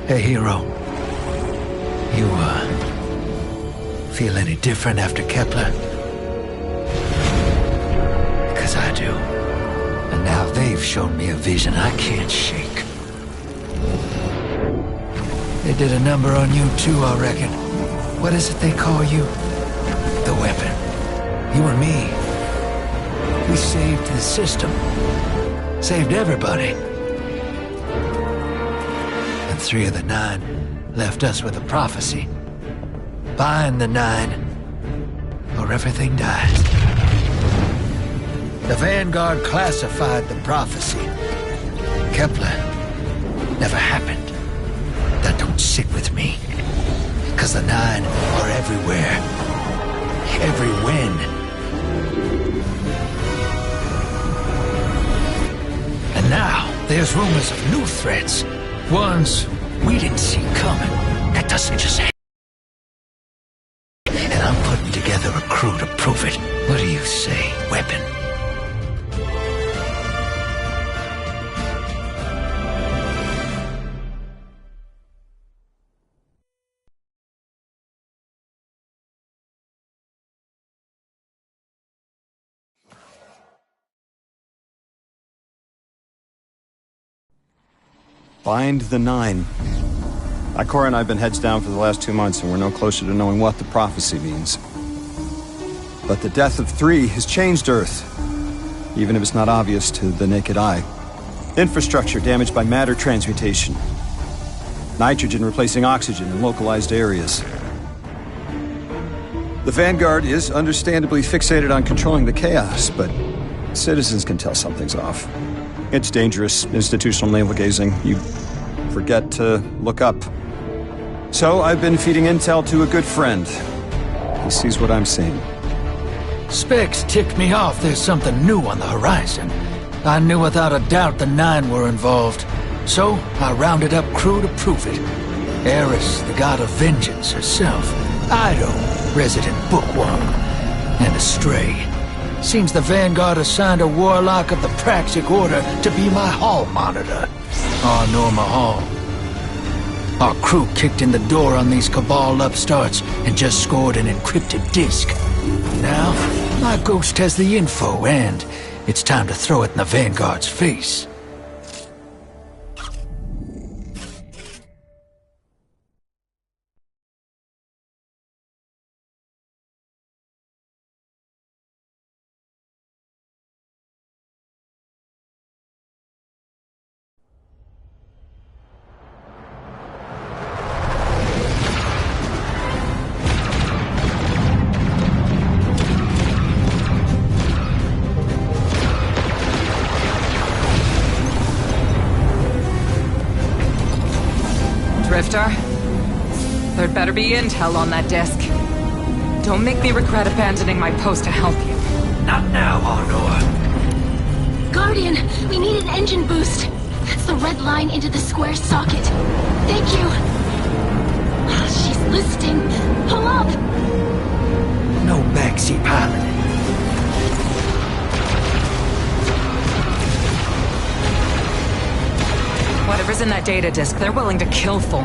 Hey, hero. You, feel any different after Kepler? Because I do. And now they've shown me a vision I can't shake. They did a number on you too, I reckon. What is it they call you? The weapon. You and me. We saved the system. Saved everybody. And 3 of the 9 left us with a prophecy. Bind the 9, or everything dies. The Vanguard classified the prophecy. Kepler never happened. That don't sit with me. 'Cause the 9 are everywhere. Every when. And now, there's rumors of new threats. Ones we didn't see coming. That doesn't just happen. And I'm putting together a crew to prove it. What do you say, weapon? Bind the 9. Ikora and I have been heads down for the last 2 months, and we're no closer to knowing what the prophecy means. But the death of 3 has changed Earth, even if it's not obvious to the naked eye. Infrastructure damaged by matter transmutation. Nitrogen replacing oxygen in localized areas. The Vanguard is understandably fixated on controlling the chaos, but citizens can tell something's off. It's dangerous, institutional navel-gazing. You forget to look up. So I've been feeding intel to a good friend. He sees what I'm seeing. Specs ticked me off there's something new on the horizon. I knew without a doubt the 9 were involved. So I rounded up crew to prove it. Eris, the god of vengeance herself. Ido, resident bookworm. And Astray. Seems the Vanguard assigned a warlock of the Praxic Order to be my hall monitor. Our Norma Hall. Our crew kicked in the door on these Cabal upstarts and just scored an encrypted disk. Now, my ghost has the info and it's time to throw it in the Vanguard's face. Drifter, there'd better be intel on that disk. Don't make me regret abandoning my post to help you. Not now, Honor. Guardian, we need an engine boost. That's the red line into the square socket. Thank you. She's listening. Pull up. No backseat piloting. Whatever's in that data disk, they're willing to kill for.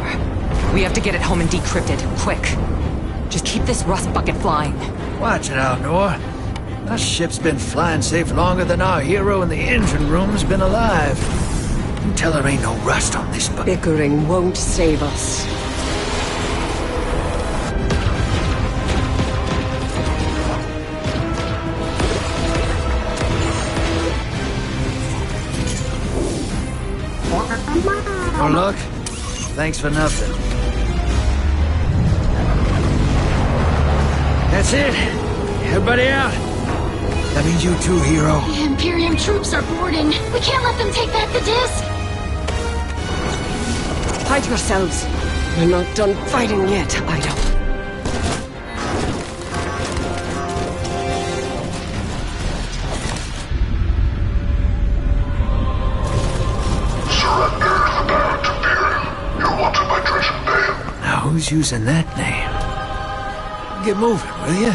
We have to get it home and decrypted, quick. Just keep this rust bucket flying. Watch it out, Nor. Our ship's been flying safe longer than our hero in the engine room's been alive. You tell her ain't no rust on this bucket. Bickering won't save us. Oh, look. Thanks for nothing. That's it. Everybody out. That means you too, hero. The Imperium troops are boarding. We can't let them take back the disc. Hide yourselves. We're not done fighting yet, Ido. Who's using that name? Get moving, will you?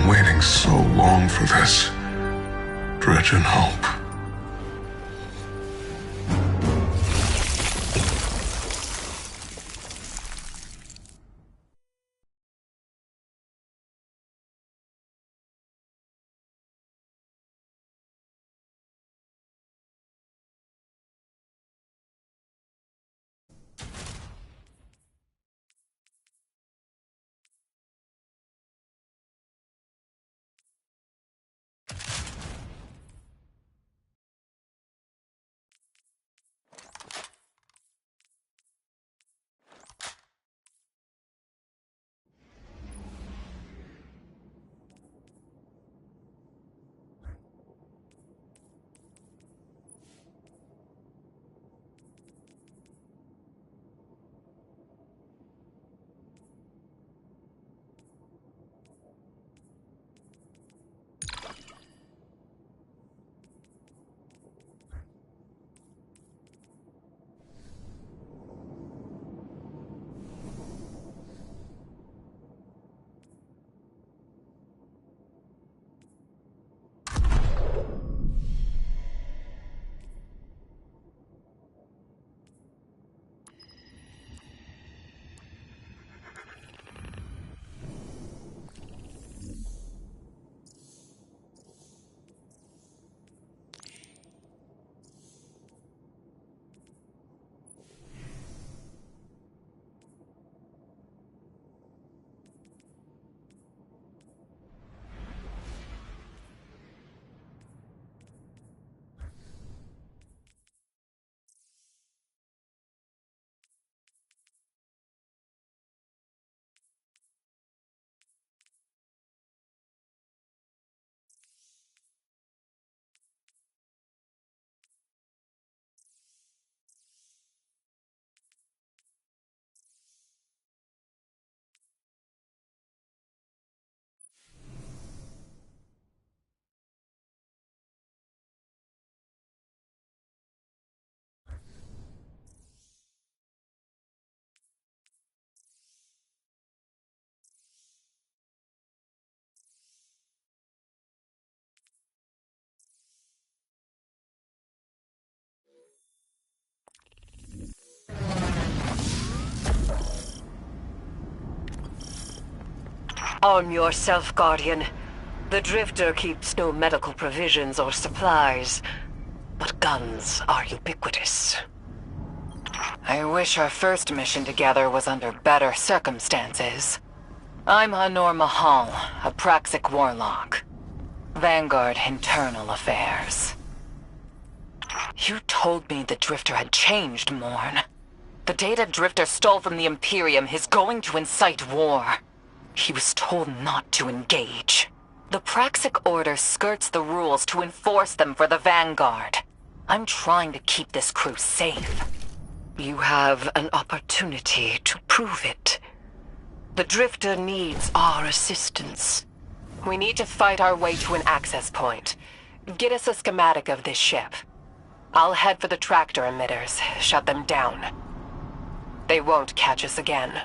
been waiting so long for this. Dredge and hope. Arm yourself, Guardian. The Drifter keeps no medical provisions or supplies, but guns are ubiquitous. I wish our first mission together was under better circumstances. I'm Hanor Mahal, a Praxic warlock. Vanguard Internal Affairs. You told me the Drifter had changed, Morn. The data Drifter stole from the Imperium is going to incite war. He was told not to engage. The Praxic Order skirts the rules to enforce them for the Vanguard. I'm trying to keep this crew safe. You have an opportunity to prove it. The Drifter needs our assistance. We need to fight our way to an access point. Get us a schematic of this ship. I'll head for the tractor emitters, shut them down. They won't catch us again.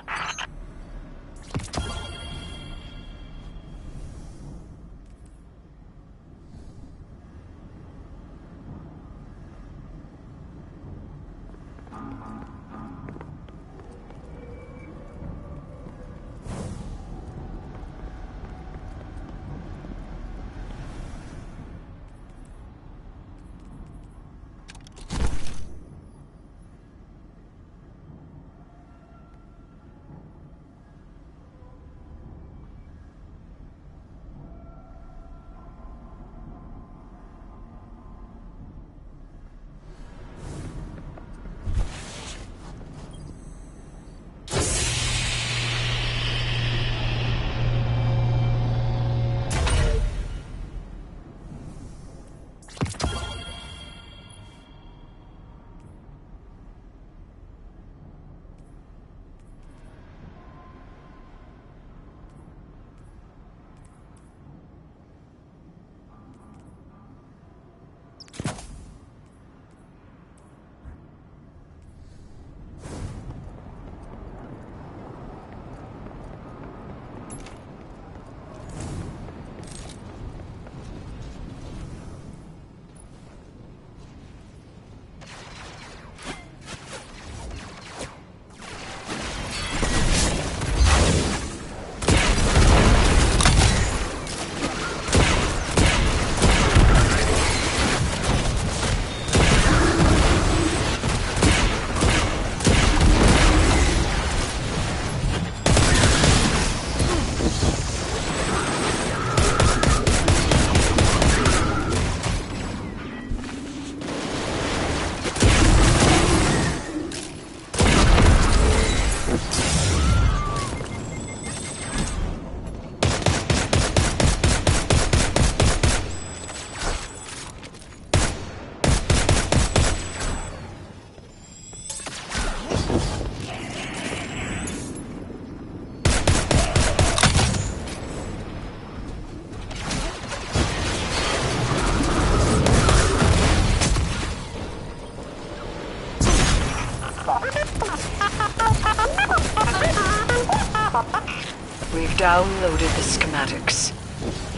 downloaded the schematics.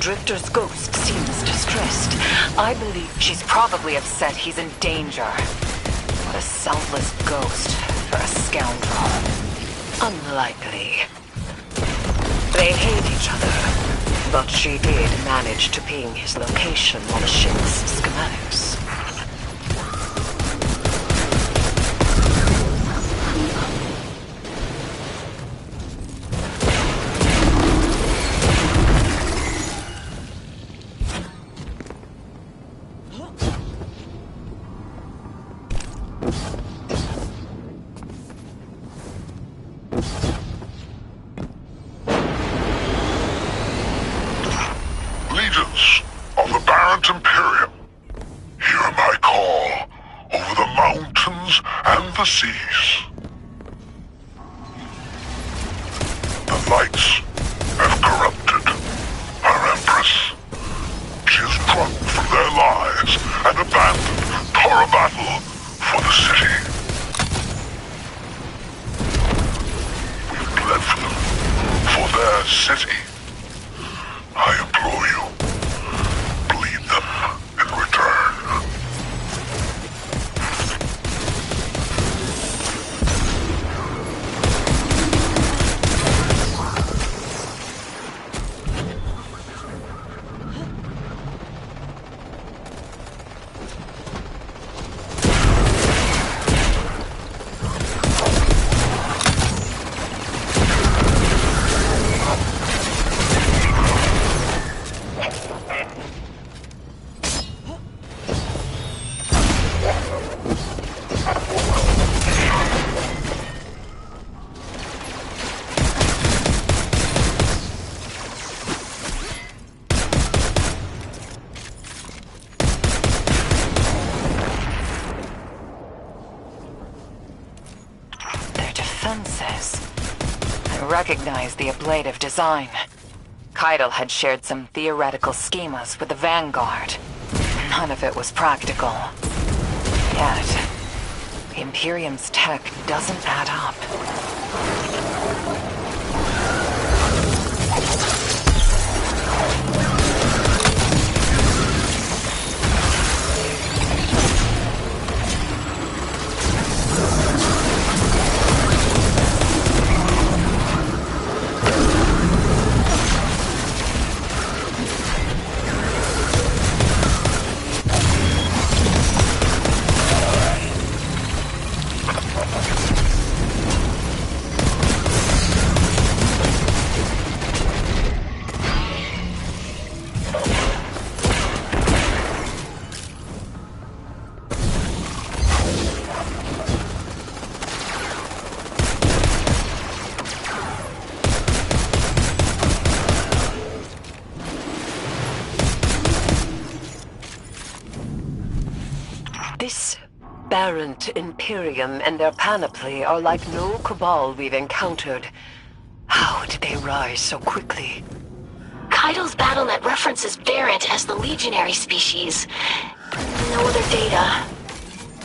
Drifter's ghost seems distressed. I believe She's probably upset he's in danger. What a selfless ghost for a scoundrel. unlikely. They hate each other, but she did manage to ping his location on the ship's schematics. Legions of the Barrent Imperium, hear my call over the mountains and the seas. The lights have corrupted our Empress. She is drunk from their lies and abandoned Tora battle for the city. We've bled for them, for their city. I implore you, bleed them in return. I recognize the ablative design. Keitel had shared some theoretical schemas with the Vanguard. None of it was practical. Yet, the Imperium's tech doesn't add up. This Barrent Imperium and their panoply are like no Cabal we've encountered. How did they rise so quickly? Keitel's BattleNet references Barrent as the legionary species. No other data.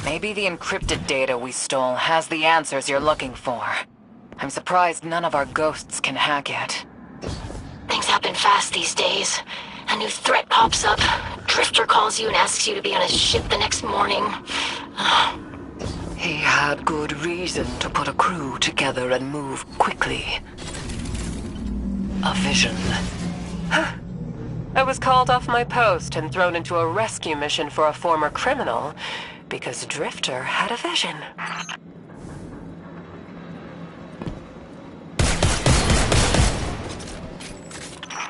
Maybe the encrypted data we stole has the answers you're looking for. I'm surprised none of our ghosts can hack it. Things happen fast these days. A new threat pops up. Drifter calls you and asks you to be on his ship the next morning. He had good reason to put a crew together and move quickly. A vision. I was called off my post and thrown into a rescue mission for a former criminal because Drifter had a vision.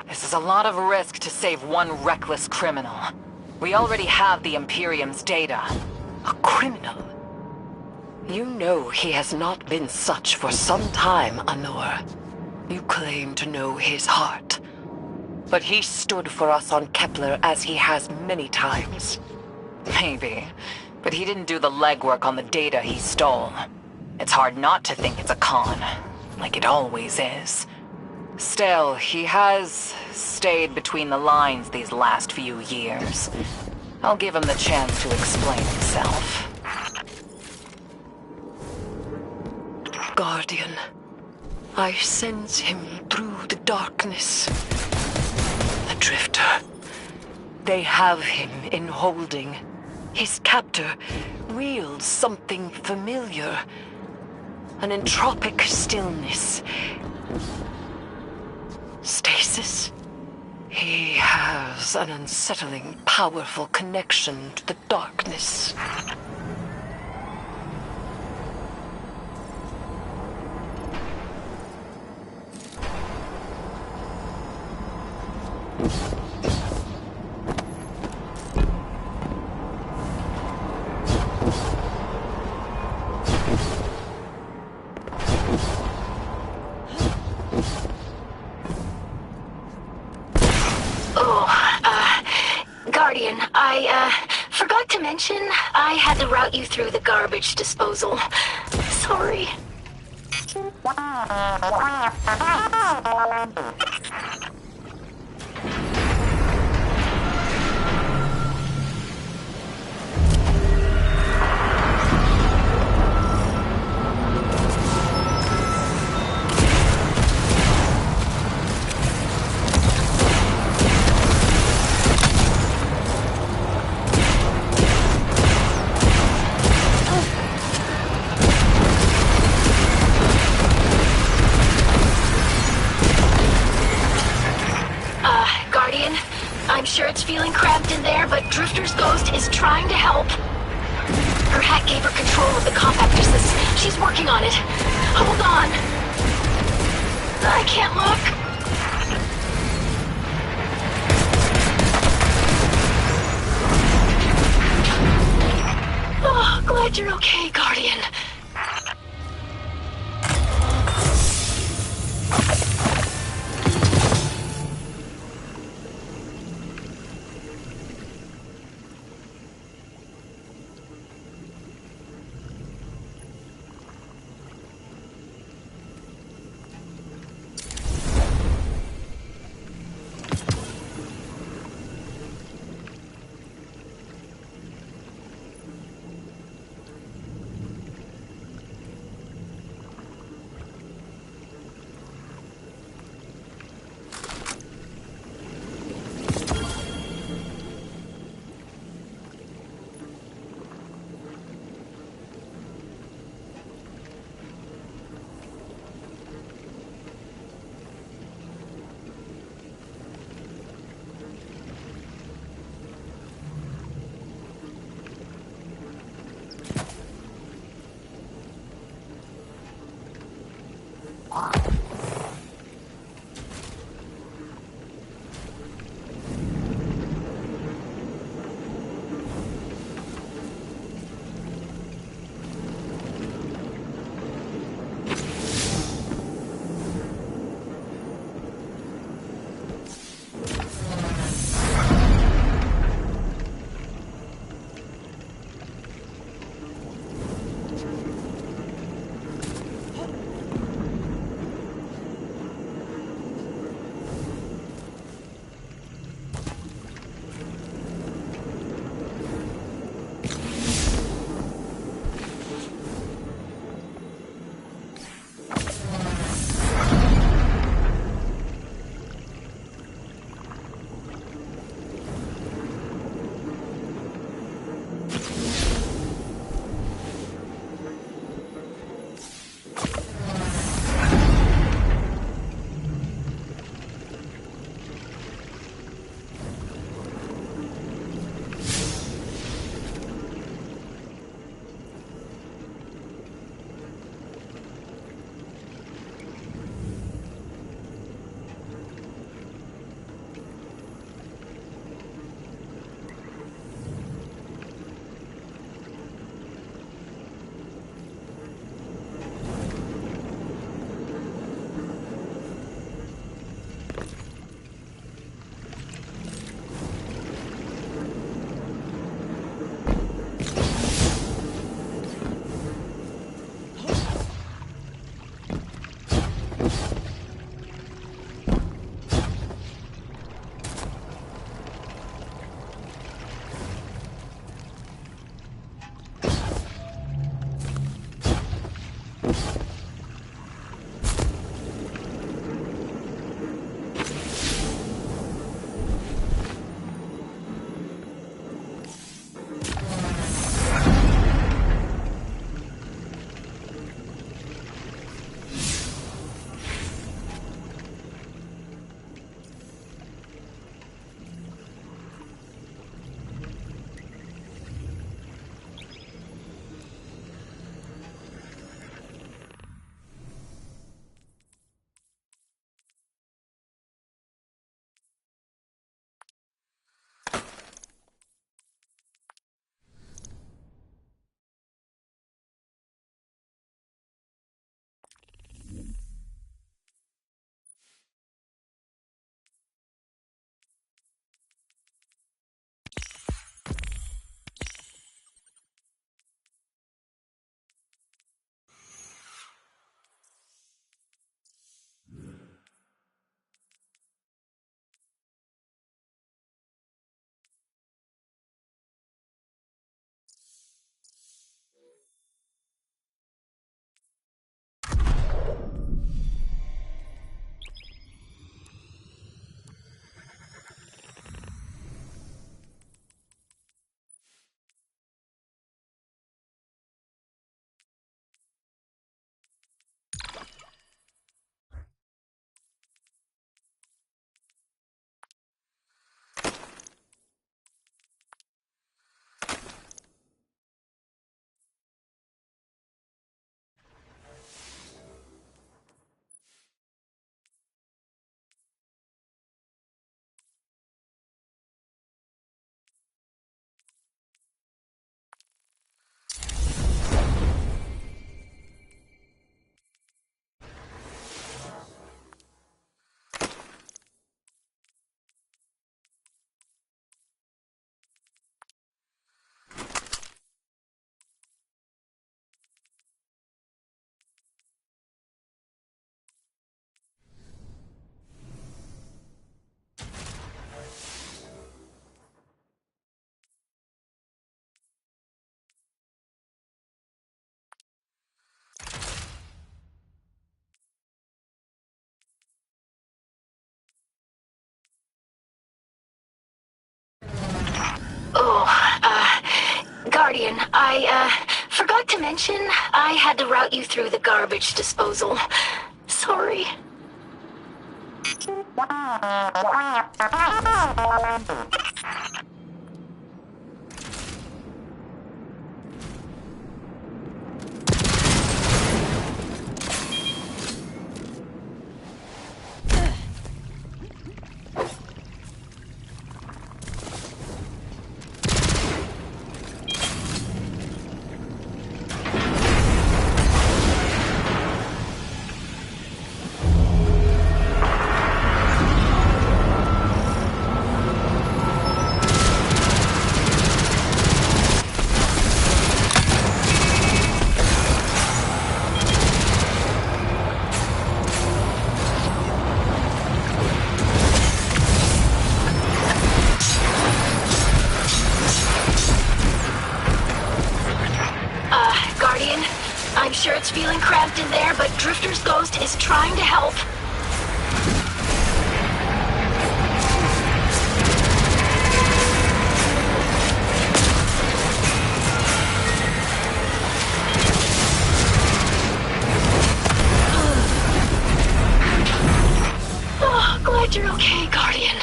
This is a lot of risk to save one reckless criminal. We already have the Imperium's data. A criminal? You know he has not been such for some time, Anor. You claim to know his heart. But he stood for us on Kepler as he has many times. Maybe, but he didn't do the legwork on the data he stole. It's hard not to think it's a con, like it always is. Still, he has stayed between the lines these last few years. I'll give him the chance to explain himself. Guardian, I sense him through the darkness. The Drifter. They have him in holding. His captor wields something familiar. An entropic stillness. Stasis? He has an unsettling, powerful connection to the darkness. Guardian, I forgot to mention I had to route you through the garbage disposal. Sorry. Guardian, I'm sure it's feeling cramped in there, but Drifter's ghost is trying to help. Her hat gave her control of the compactor system. She's working on it. Hold on. I can't look. Oh, glad you're okay, Guardian. dimension, I had to route you through the garbage disposal. Sorry. Guardian, I'm sure it's feeling cramped in there, but Drifter's ghost is trying to help. Oh, glad you're okay, Guardian.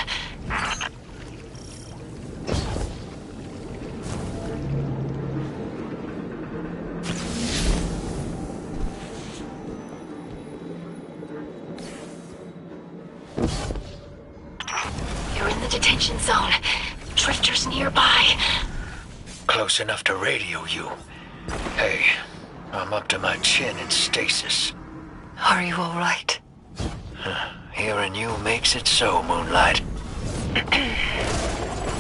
You're in the detention zone. Drifter's nearby. Close enough to radio you. Hey, I'm up to my chin in stasis. Are you all right? Hearing you makes it so, Moonlight.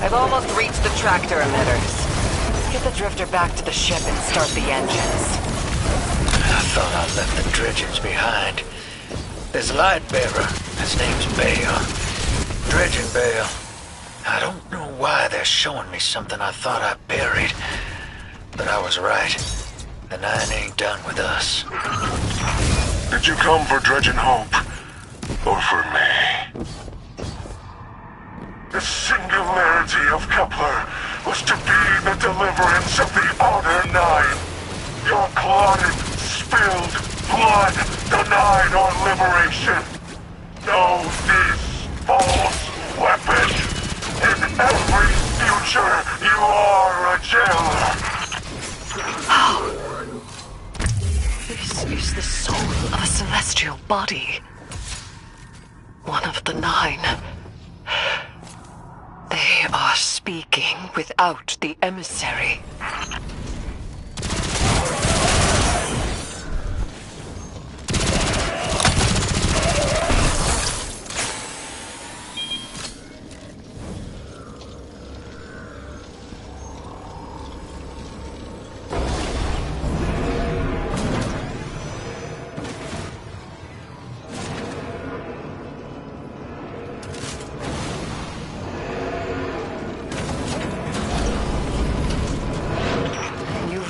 I've almost reached the tractor emitters. Get the drifter back to the ship and start the engines. I thought I left the dredgings behind. There's a light bearer. His name's Bale. Dredging Bale. I don't know why they're showing me something I thought I buried. But I was right. The Nine ain't done with us. Did you come for Dredging Hope? Or for me? The singularity of Kepler was to be the deliverance of the Honor Nine. Your clotted, spilled blood denied our liberation. Know this false weapon. In every future, you are a jailer. This is the soul of a celestial body. One of the Nine. They are speaking without the emissary.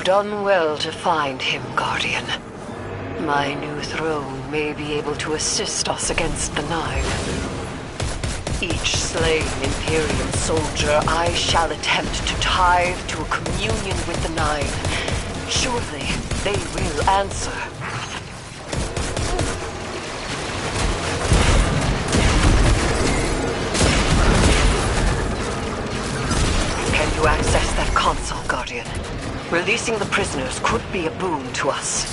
Done well to find him, Guardian. My new throne may be able to assist us against the Nine. Each slain Imperial soldier I shall attempt to tithe to a communion with the Nine. Surely they will answer. Can you access that console, Guardian? Releasing the prisoners could be a boon to us.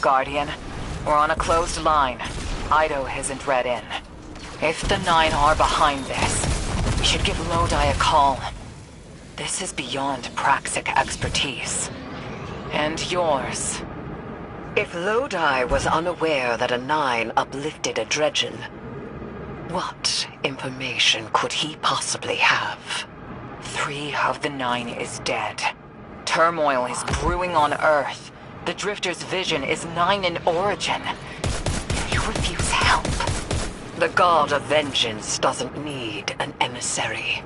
Guardian. We're on a closed line. Ido isn't read in. If the Nine are behind this, we should give Lodi a call. This is beyond Praxic expertise. And yours. If Lodi was unaware that a Nine uplifted a Dredgen, what information could he possibly have? 3 of the 9 is dead. Turmoil is brewing on Earth. The Drifter's vision is 9 in origin. You refuse help. The God of Vengeance doesn't need an emissary.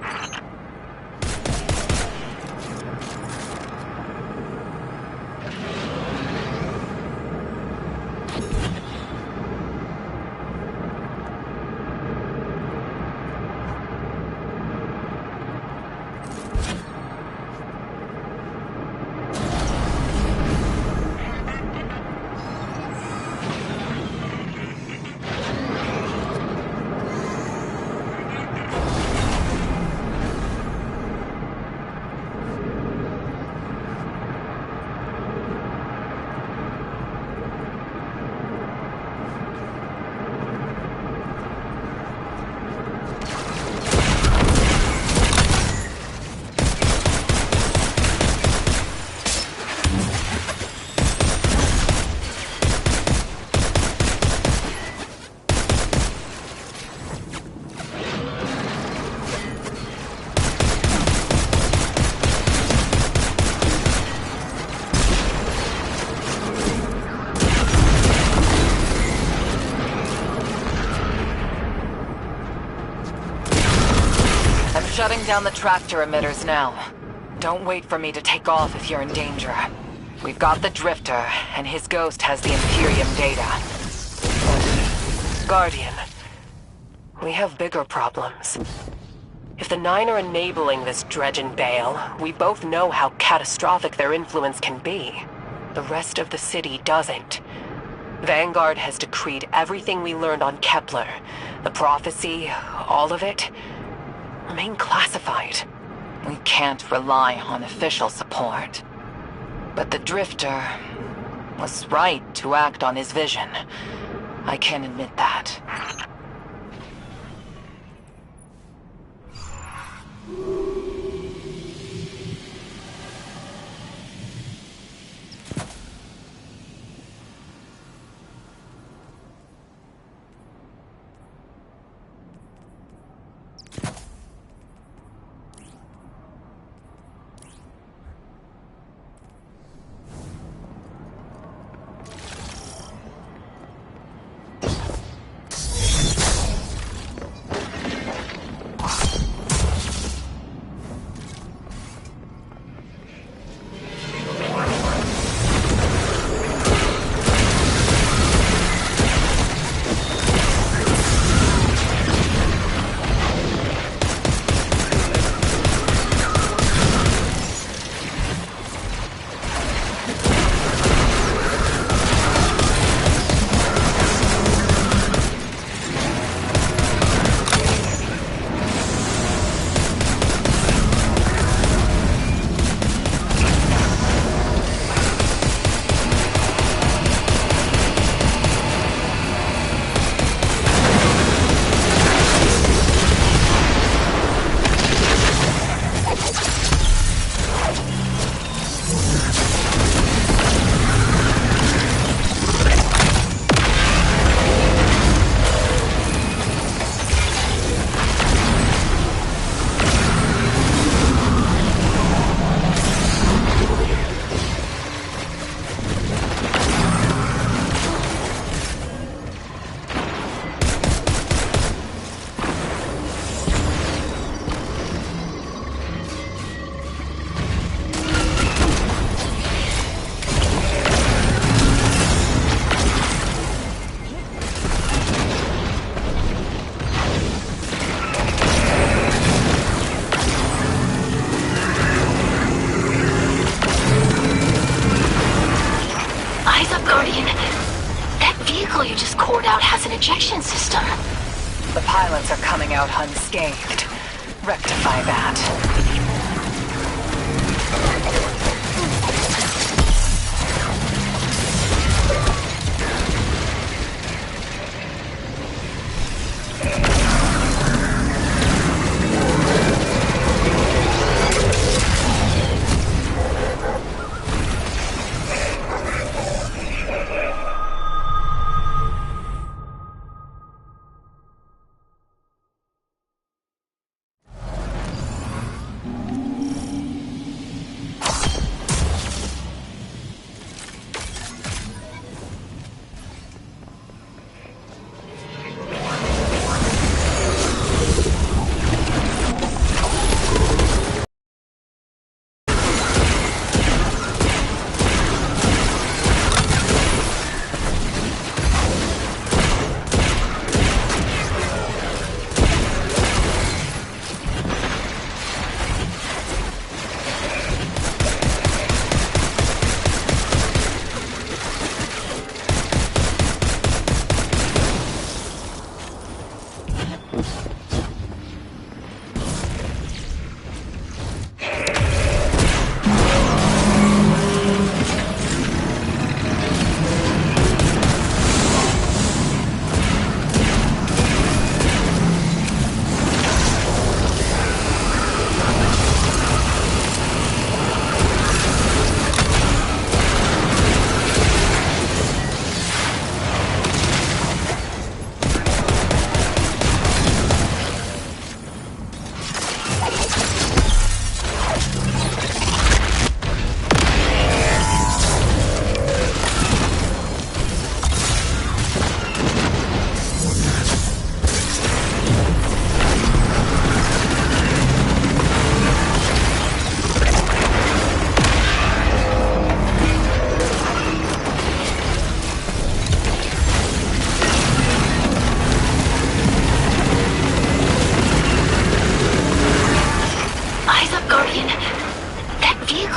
Shutting down the tractor emitters now. Don't wait for me to take off if you're in danger. We've got the Drifter, and his ghost has the Imperium data. Guardian, we have bigger problems. If the Nine are enabling this Dredgen Bale, we both know how catastrophic their influence can be. The rest of the city doesn't. Vanguard has decreed everything we learned on Kepler. The prophecy, all of it, remain classified. We can't rely on official support. But the Drifter was right to act on his vision. I can admit that. has an ejection system. The pilots are coming out unscathed. Rectify that.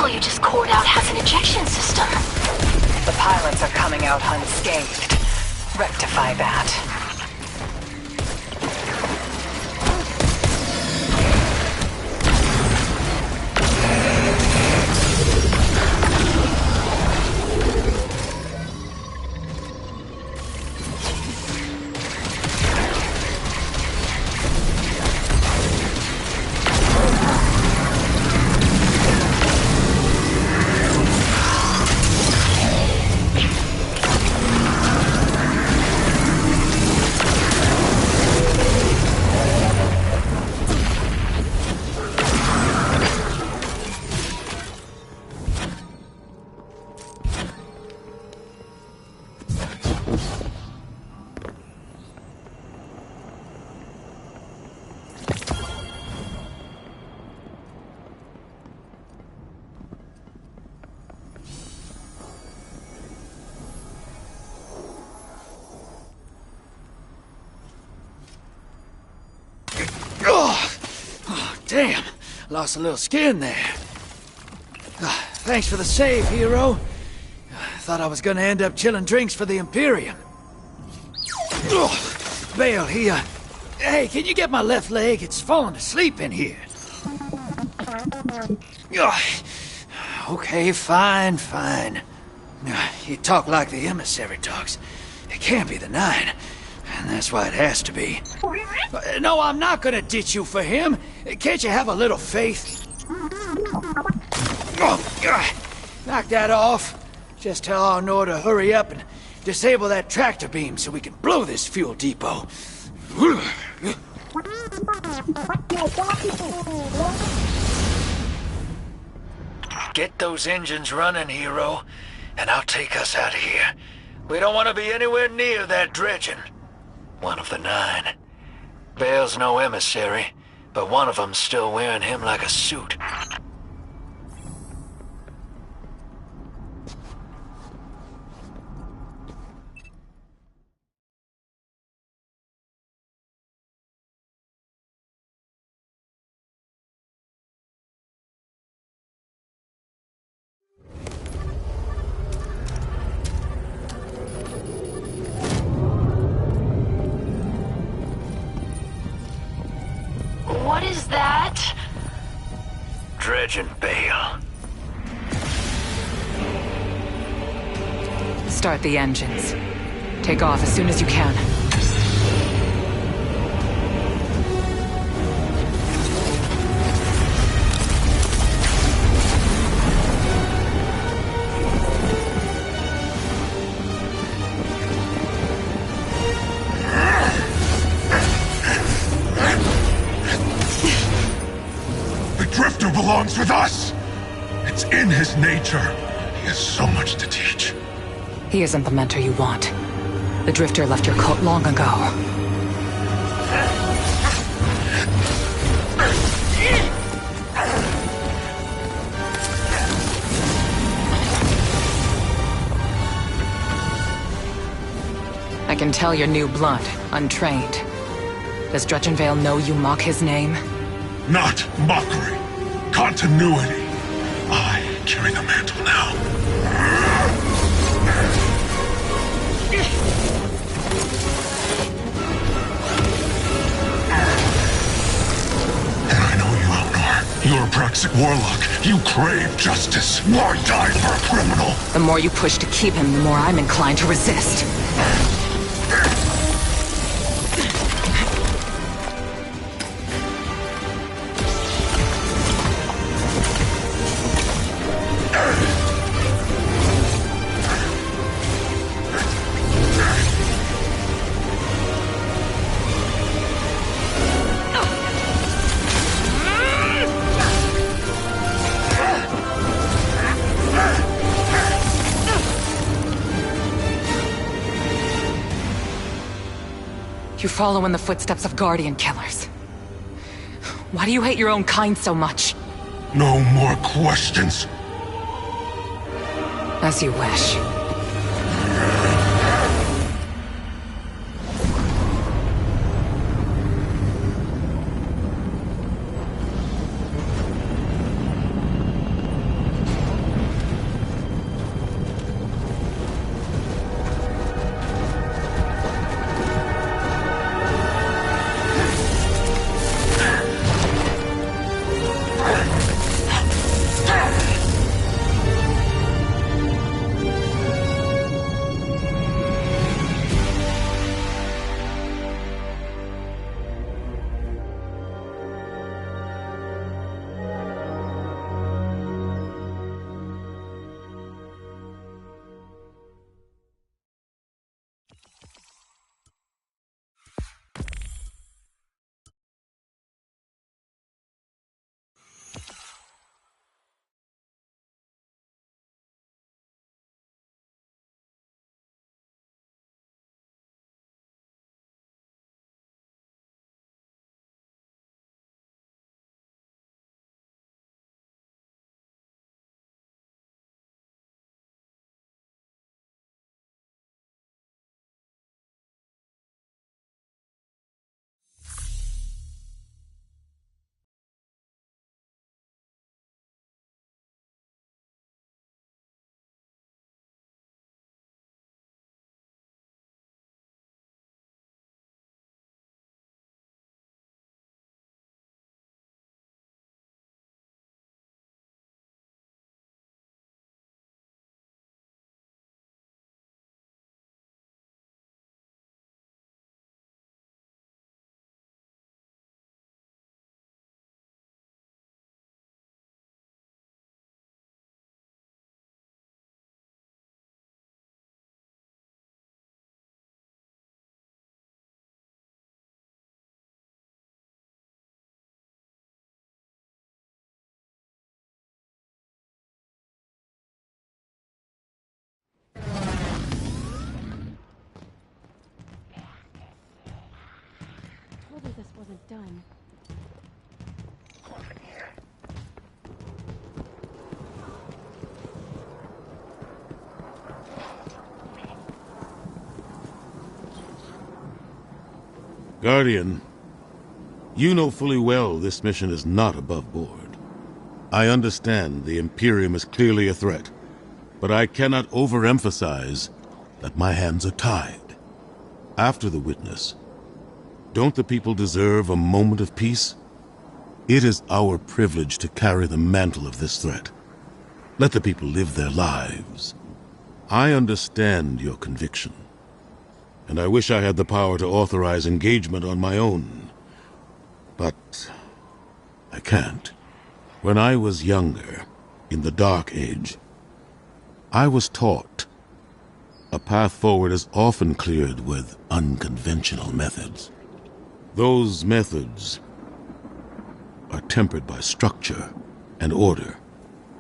You just cored out has an ejection system. The pilots are coming out unscathed. Rectify that. Damn, lost a little skin there. Thanks for the save, hero. Thought I was gonna end up chilling drinks for the Imperium. Bale, hey, can you get my left leg? It's falling asleep in here. Okay, fine. You talk like the emissary talks. It can't be the Nine. And that's why it has to be. No, I'm not gonna ditch you for him. Can't you have a little faith? Knock that off. Just tell Arnor to hurry up and disable that tractor beam so we can blow this fuel depot. Get those engines running, hero, and I'll take us out of here. We don't want to be anywhere near that dredging. One of the Nine. Bale's no emissary, but one of them's still wearing him like a suit. dredging bale. Start the engines. Take off as soon as you can. The Drifter belongs with us! It's in his nature. He has so much to teach. He isn't the mentor you want. The Drifter left your cult long ago. I can tell you're new blood, untrained. Does Dredgenvale know you mock his name? Not mockery. Continuity. I carry the mantle now. And I know you, Elnor. You're a Praxic warlock. You crave justice. Why die for a criminal? The more you push to keep him, the more I'm inclined to resist. You follow in the footsteps of Guardian killers. Why do you hate your own kind so much? No more questions. As you wish. This wasn't done. Guardian, you know fully well this mission is not above board. I understand the Imperium is clearly a threat, but I cannot overemphasize that my hands are tied. After the witness, don't the people deserve a moment of peace? It is our privilege to carry the mantle of this threat. Let the people live their lives. I understand your conviction, and I wish I had the power to authorize engagement on my own. But I can't. When I was younger, in the Dark Age, I was taught a path forward is often cleared with unconventional methods. Those methods are tempered by structure and order.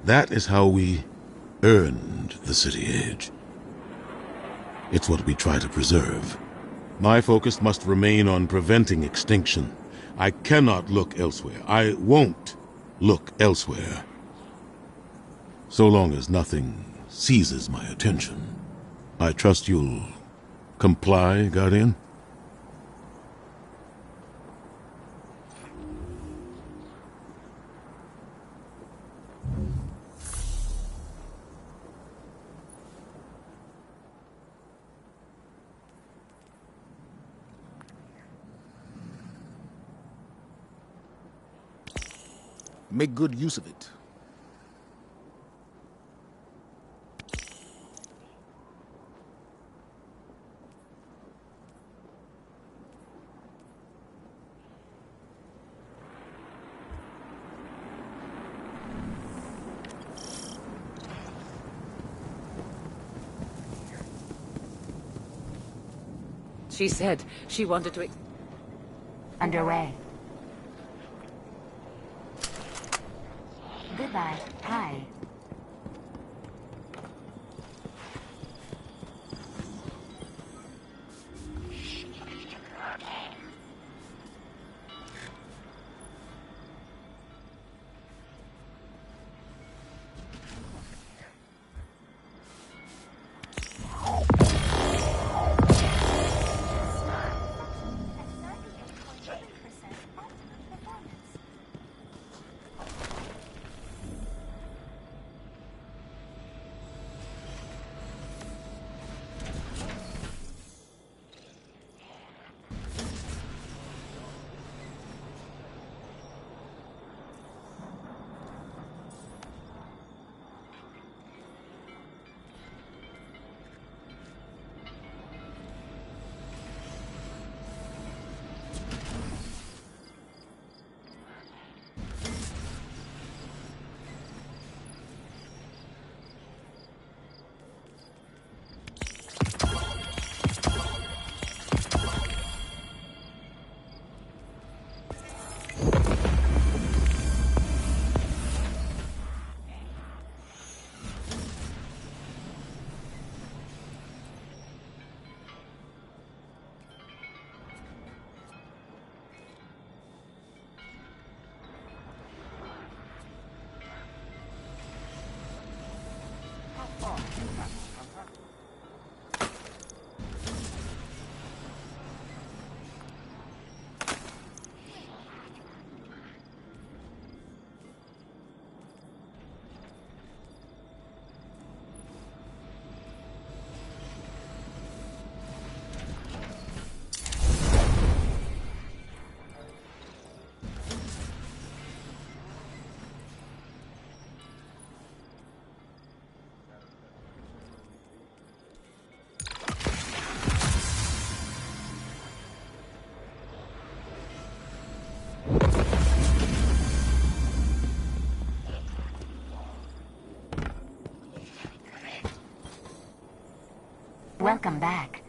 That is how we earned the City Age. It's what we try to preserve. My focus must remain on preventing extinction. I cannot look elsewhere. I won't look elsewhere. So long as nothing seizes my attention. I trust you'll comply, Guardian? Make good use of it. She said she wanted to... Underway. Goodbye. Hi. Welcome back.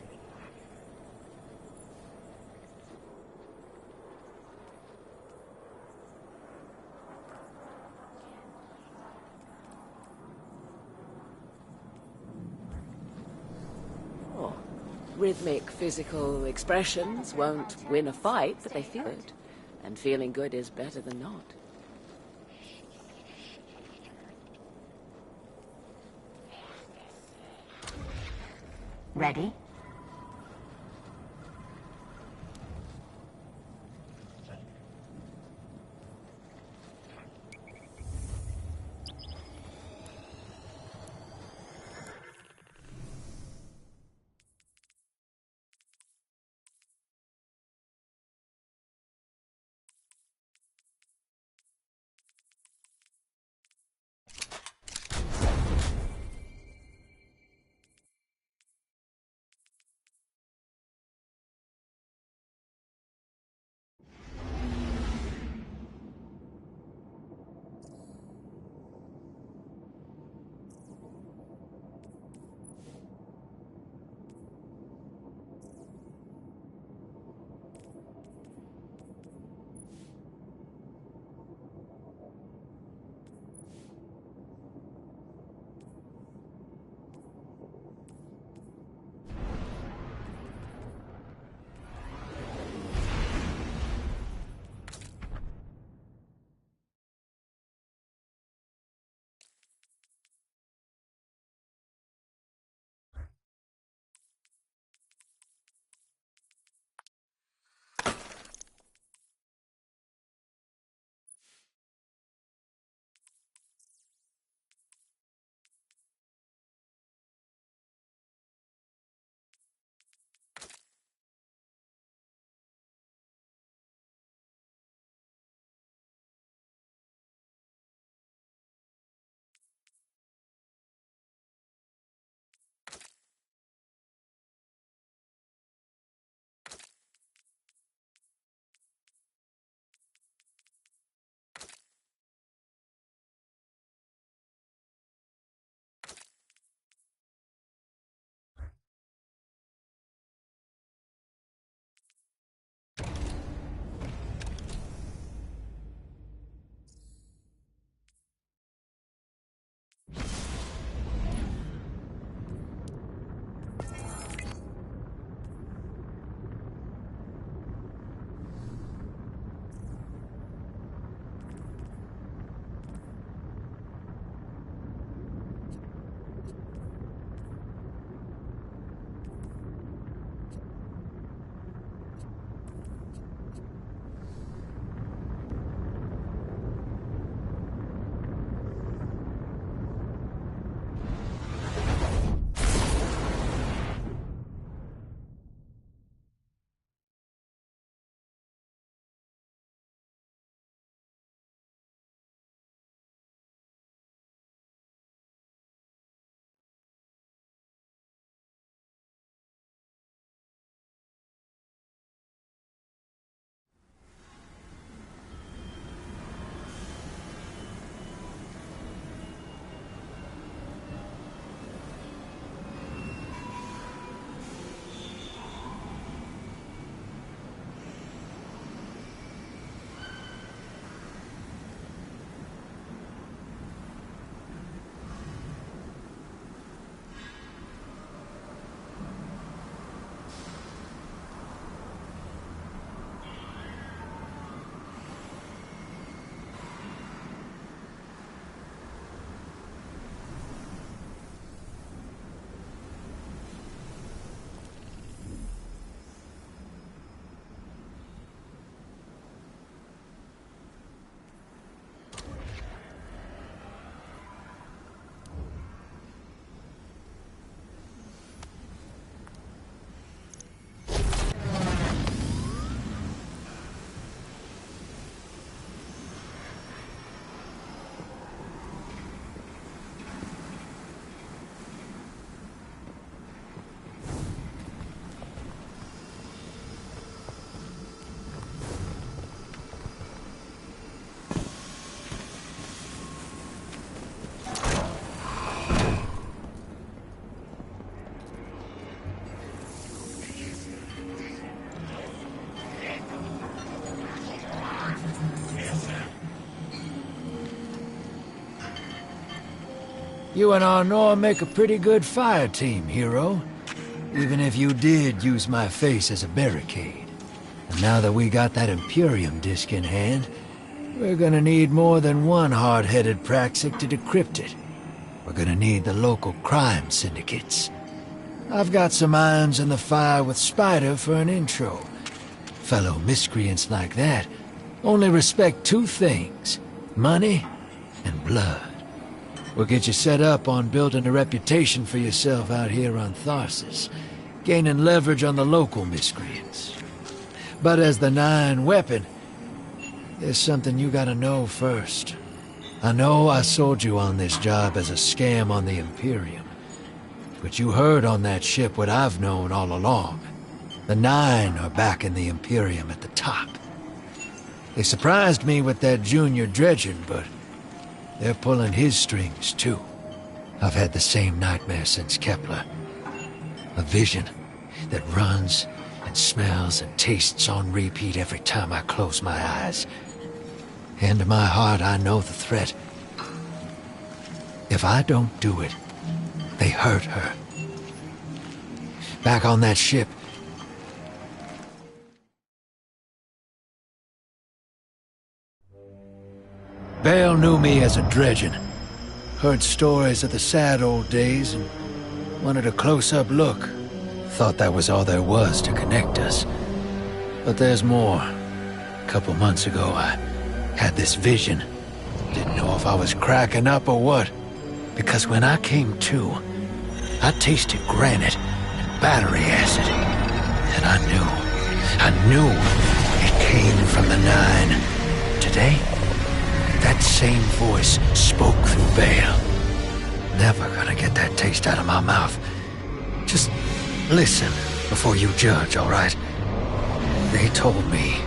Oh, rhythmic physical expressions won't win a fight, but they feel good. And feeling good is better than not. Ready? You and Arnor make a pretty good fire team, hero. Even if you did use my face as a barricade. And now that we got that Imperium disk in hand, we're gonna need more than one hard-headed Praxic to decrypt it. We're gonna need the local crime syndicates. I've got some irons in the fire with Spider for an intro. Fellow miscreants like that only respect two things: money and blood. We'll get you set up on building a reputation for yourself out here on Tharsis, gaining leverage on the local miscreants. But as the Nine weapon, there's something you gotta know first. I know I sold you on this job as a scam on the Imperium, but you heard on that ship what I've known all along. The Nine are backing the Imperium at the top. They surprised me with that junior dredging, but they're pulling his strings too. I've had the same nightmare since Kepler. A vision that runs and smells and tastes on repeat every time I close my eyes. And in my heart, I know the threat. If I don't do it, they hurt her. Back on that ship, Bale knew me as a dredgen. Heard stories of the sad old days and wanted a close-up look. Thought that was all there was to connect us. But there's more. A couple months ago, I had this vision. Didn't know if I was cracking up or what. Because when I came to, I tasted granite and battery acid. And I knew it came from the Nine. Today, that same voice spoke through Bale. Never gonna get that taste out of my mouth. Just listen before you judge, all right? They told me.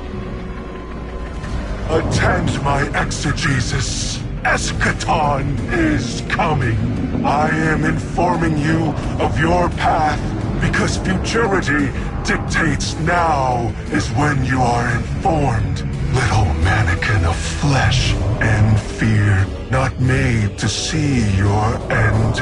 Attend my exegesis. Eschaton is coming. I am informing you of your path because futurity dictates now is when you are informed. Little mannequin of flesh and fear, not made to see your end.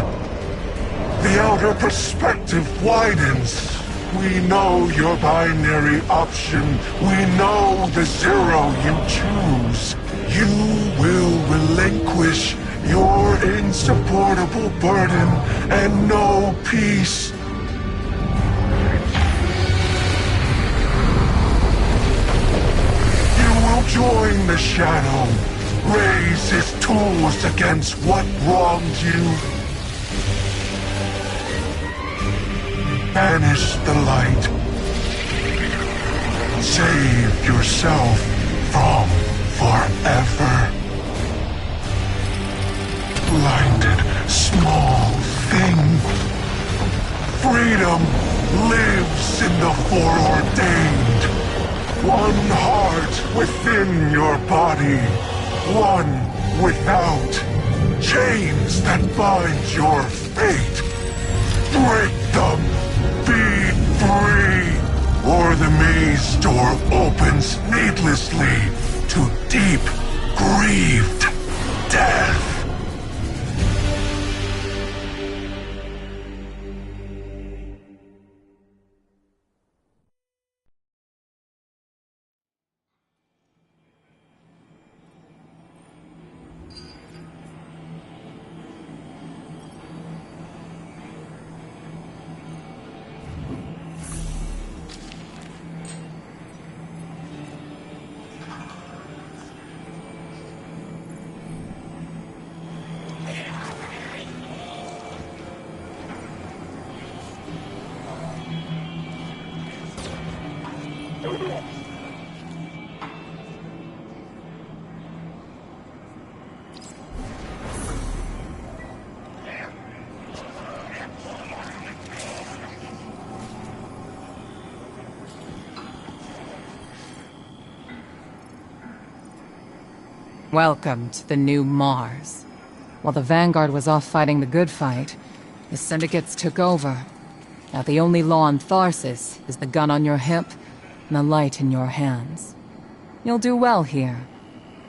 The outer perspective widens. We know your binary option. We know the zero you choose. You will relinquish your insupportable burden and know peace. Join the Shadow. Raise his tools against what wronged you. Banish the light. Save yourself from forever. Blinded, small thing. Freedom lives in the foreordained. One heart within your body. One without. Chains that bind your fate. Break them. Be free. Or the maze door opens needlessly to deep, grieved death. Welcome to the new Mars. While the Vanguard was off fighting the good fight, the Syndicates took over. Now the only law on Tharsis is the gun on your hip and the light in your hands. You'll do well here.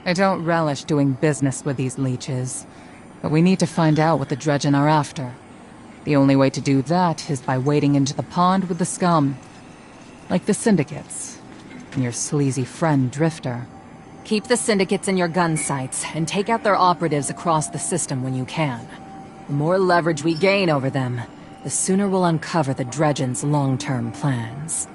I don't relish doing business with these leeches. But we need to find out what the Dredgen are after. The only way to do that is by wading into the pond with the scum. Like the Syndicates. And your sleazy friend, Drifter. Keep the Syndicates in your gun sights, and take out their operatives across the system when you can. The more leverage we gain over them, the sooner we'll uncover the Dredgen's long-term plans.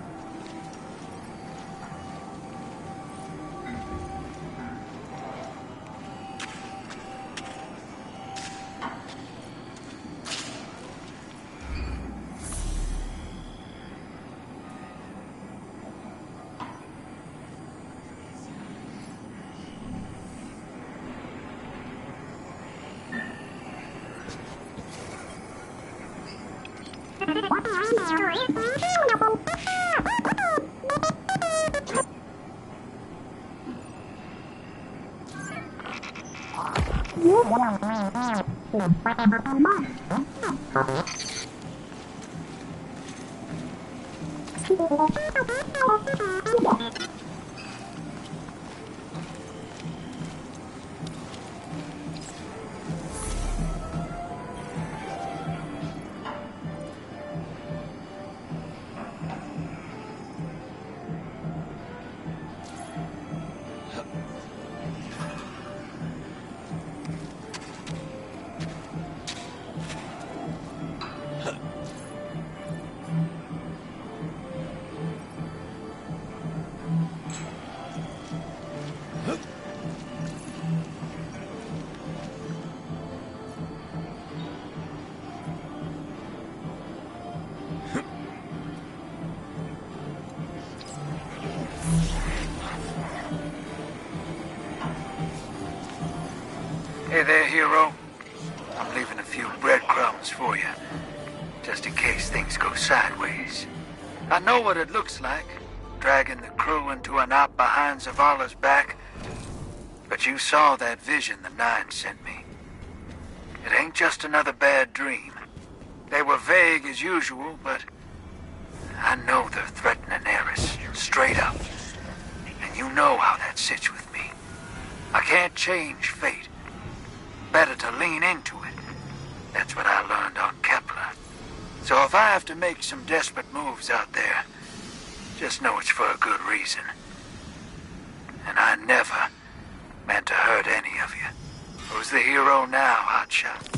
Hey there, hero. I'm leaving a few breadcrumbs for you, just in case things go sideways. I know what it looks like, dragging the crew into an op behind Zavala's back, but you saw that vision the Nine sent me. It ain't just another bad dream. They were vague as usual, but I know they're threatening Eris, straight up. And you know how that sits with me. I can't change fate. Better to lean into it. That's what I learned on Kepler. So if I have to make some desperate moves out there, just know it's for a good reason. And I never meant to hurt any of you. Who's the hero now, Hotshot?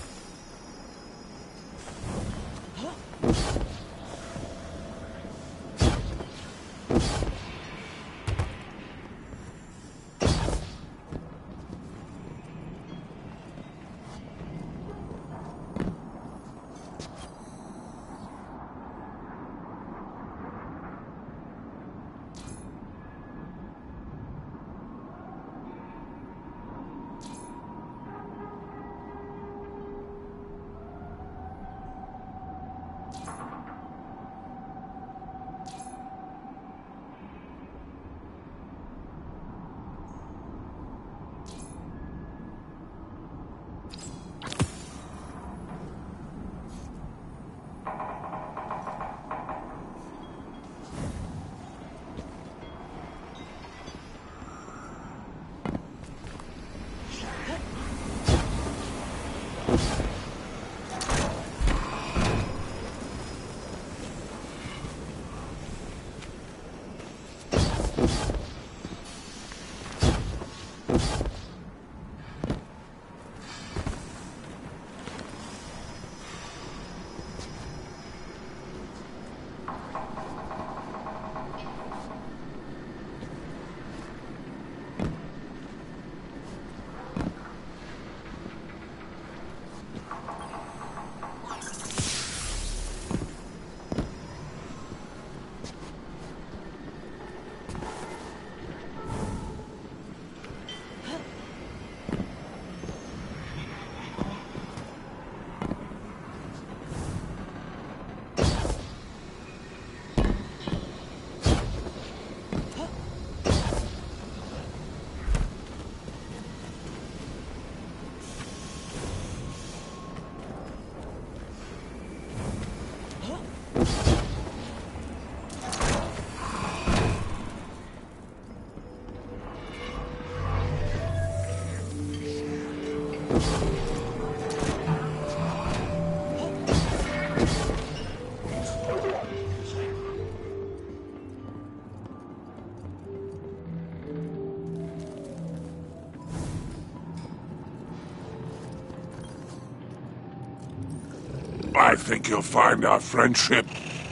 I think you'll find our friendship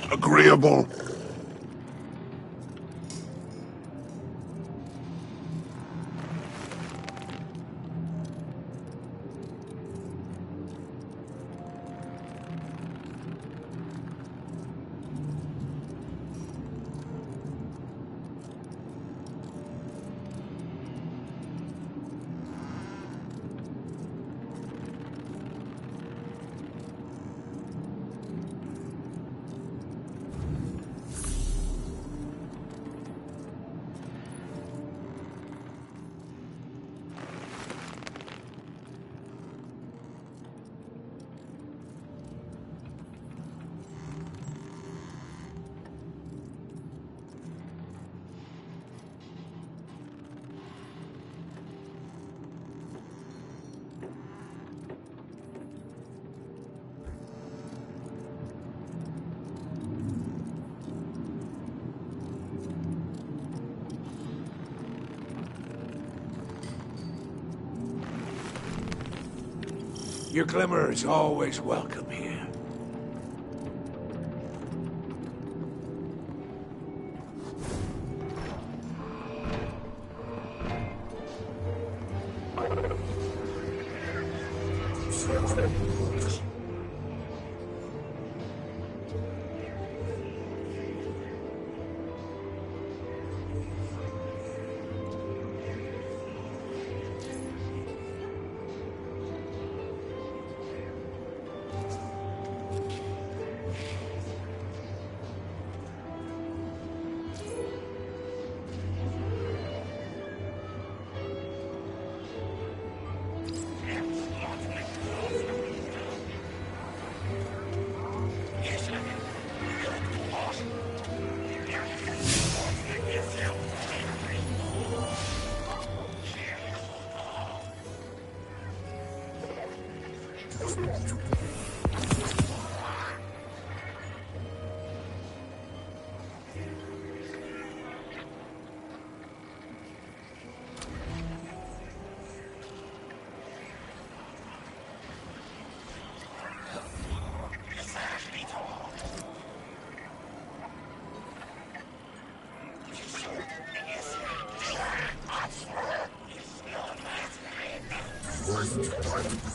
agreeable. Your glimmer is always welcome here. Right.